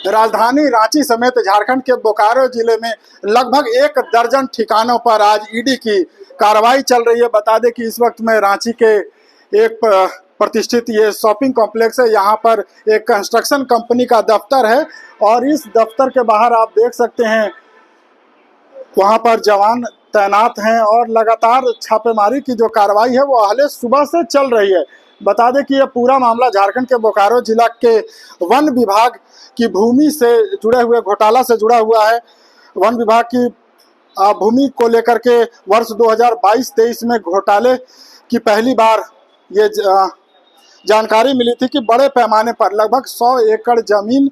राजधानी रांची समेत झारखंड के बोकारो जिले में लगभग 1 दर्जन ठिकानों पर आज ईडी की कार्रवाई चल रही है। बता दें कि इस वक्त में रांची के एक प्रतिष्ठित ये शॉपिंग कॉम्प्लेक्स है। यहाँ पर एक कंस्ट्रक्शन कंपनी का दफ्तर है और इस दफ्तर के बाहर आप देख सकते हैं वहाँ पर जवान तैनात हैं और लगातार छापेमारी की जो कार्रवाई है वो अहले सुबह से चल रही है। बता दें कि यह पूरा मामला झारखंड के बोकारो जिला के वन विभाग की भूमि से जुड़े हुए घोटाला से जुड़ा हुआ है। वन विभाग की भूमि को लेकर के वर्ष 2022-23 में घोटाले की पहली बार ये जानकारी मिली थी कि बड़े पैमाने पर लगभग 100 एकड़ जमीन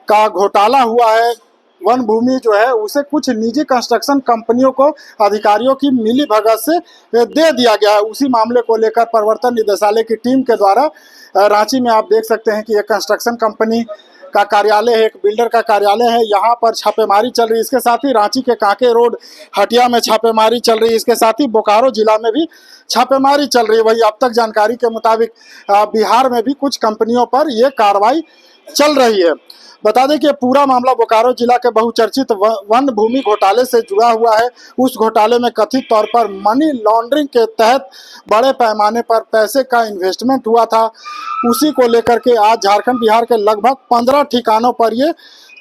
का घोटाला हुआ है। वन भूमि जो है उसे कुछ निजी कंस्ट्रक्शन कंपनियों को अधिकारियों की मिली भगत से दे दिया गया है। उसी मामले को लेकर प्रवर्तन निदेशालय की टीम के द्वारा रांची में आप देख सकते हैं कि एक कंस्ट्रक्शन कंपनी का कार्यालय है, एक बिल्डर का कार्यालय है, यहाँ पर छापेमारी चल रही है। इसके साथ ही रांची के कांके रोड हटिया में छापेमारी चल रही है। इसके साथ ही बोकारो जिला में भी छापेमारी चल रही है। वही अब तक जानकारी के मुताबिक बिहार में भी कुछ कंपनियों पर यह कार्रवाई चल रही है। बता दें कि पूरा मामला बोकारो जिला के बहुचर्चित वन भूमि घोटाले से जुड़ा हुआ है। उस घोटाले में कथित तौर पर मनी लॉन्ड्रिंग के तहत बड़े पैमाने पर पैसे का इन्वेस्टमेंट हुआ था। उसी को लेकर के आज झारखंड बिहार के लगभग 15 ठिकानों पर ये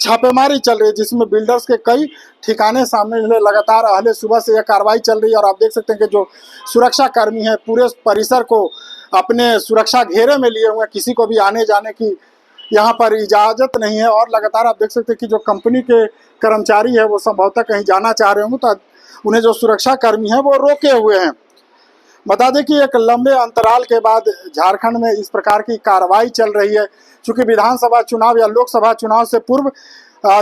छापेमारी चल रही है, जिसमें बिल्डर्स के कई ठिकाने सामने लगातार अहले सुबह से यह कार्रवाई चल रही है। और आप देख सकते हैं कि जो सुरक्षा कर्मी है पूरे परिसर को अपने सुरक्षा घेरे में लिए हुए, किसी को भी आने जाने की यहाँ पर इजाज़त नहीं है। और लगातार आप देख सकते हैं कि जो कंपनी के कर्मचारी है वो संभवतः कहीं जाना चाह रहे होंगे तो उन्हें जो सुरक्षा कर्मी है वो रोके हुए हैं। बता दें कि एक लंबे अंतराल के बाद झारखंड में इस प्रकार की कार्रवाई चल रही है। चूंकि विधानसभा चुनाव या लोकसभा चुनाव से पूर्व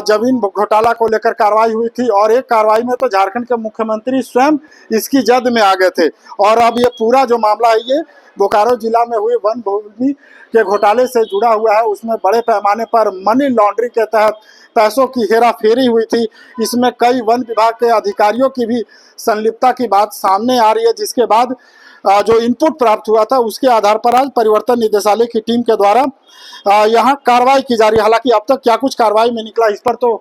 जमीन घोटाला को लेकर कार्रवाई हुई थी और एक कार्रवाई में तो झारखंड के मुख्यमंत्री स्वयं इसकी जद में आ गए थे। और अब ये पूरा जो मामला है ये बोकारो जिला में हुए वन भूमि के घोटाले से जुड़ा हुआ है। उसमें बड़े पैमाने पर मनी लॉन्ड्रिंग के तहत पैसों की हेराफेरी हुई थी। इसमें कई वन विभाग के अधिकारियों की भी संलिप्तता की बात सामने आ रही है, जिसके बाद जो इनपुट प्राप्त हुआ था उसके आधार पर आज परिवर्तन निदेशालय की टीम के द्वारा यहाँ कार्रवाई की जा रही है। हालांकि अब तक क्या कुछ कार्रवाई में निकला इस पर तो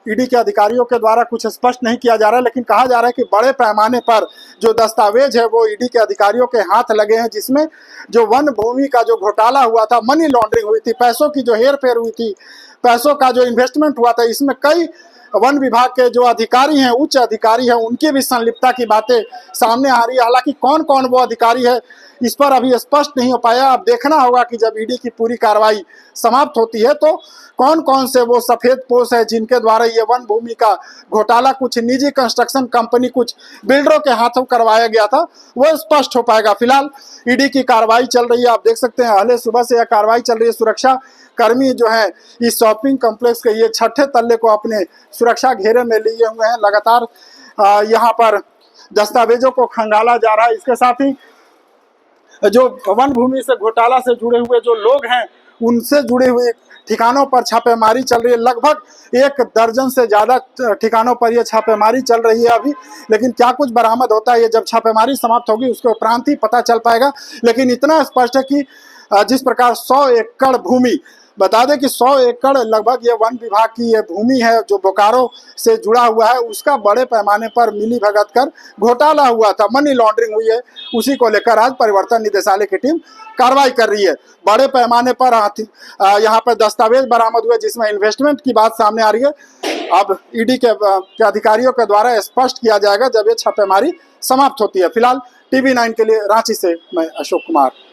ईडी के अधिकारियों के द्वारा कुछ स्पष्ट नहीं किया जा रहा है, लेकिन कहा जा रहा है कि बड़े पैमाने पर जो दस्तावेज है वो ईडी के अधिकारियों के हाथ लगे हैं, जिसमें जो वन भूमि का जो घोटाला हुआ था, मनी लॉन्ड्रिंग हुई थी, पैसों की जो हेर फेर हुई थी, पैसों का जो इन्वेस्टमेंट हुआ था, इसमें कई वन विभाग के जो अधिकारी हैं, उच्च अधिकारी हैं, उनकी भी संलिप्तता की बातें सामने आ रही है। हालांकि कौन कौन वो अधिकारी है इस पर अभी स्पष्ट नहीं हो पाया। अब देखना होगा कि जब ईडी की पूरी कार्रवाई समाप्त होती है तो कौन कौन से वो सफेद पोश है जिनके द्वारा ये वन भूमि का घोटाला कुछ निजी कंस्ट्रक्शन कंपनी, कुछ बिल्डरों के हाथों करवाया गया था, वो स्पष्ट हो पाएगा। फिलहाल ईडी की कार्रवाई चल रही है। आप देख सकते हैं अहले सुबह से यह कार्रवाई चल रही है। सुरक्षा कर्मी जो है इस शॉपिंग कॉम्प्लेक्स के ये 6ठे तल्ले को अपने सुरक्षा घेरे में लिए हुए हैं। लगातार यहाँ पर दस्तावेजों को खंगाला जा रहा है। इसके साथ ही जो वन भूमि से घोटाला से जुड़े हुए जो लोग हैं उनसे जुड़े हुए ठिकानों पर छापेमारी चल रही है। लगभग 1 दर्जन से ज़्यादा ठिकानों पर यह छापेमारी चल रही है अभी, लेकिन क्या कुछ बरामद होता है ये जब छापेमारी समाप्त होगी उसके उपरांत ही पता चल पाएगा। लेकिन इतना स्पष्ट है कि जिस प्रकार 100 एकड़ भूमि, बता दें कि 100 एकड़ लगभग ये वन विभाग की ये भूमि है जो बोकारो से जुड़ा हुआ है, उसका बड़े पैमाने पर मिली भगत कर घोटाला हुआ था, मनी लॉन्ड्रिंग हुई है। उसी को लेकर आज परिवर्तन निदेशालय की टीम कार्रवाई कर रही है। बड़े पैमाने पर यहाँ पर दस्तावेज बरामद हुए जिसमें इन्वेस्टमेंट की बात सामने आ रही है। अब ईडी के अधिकारियों के द्वारा स्पष्ट किया जाएगा जब ये छापेमारी समाप्त होती है। फिलहाल TV9 के लिए रांची से मैं अशोक कुमार।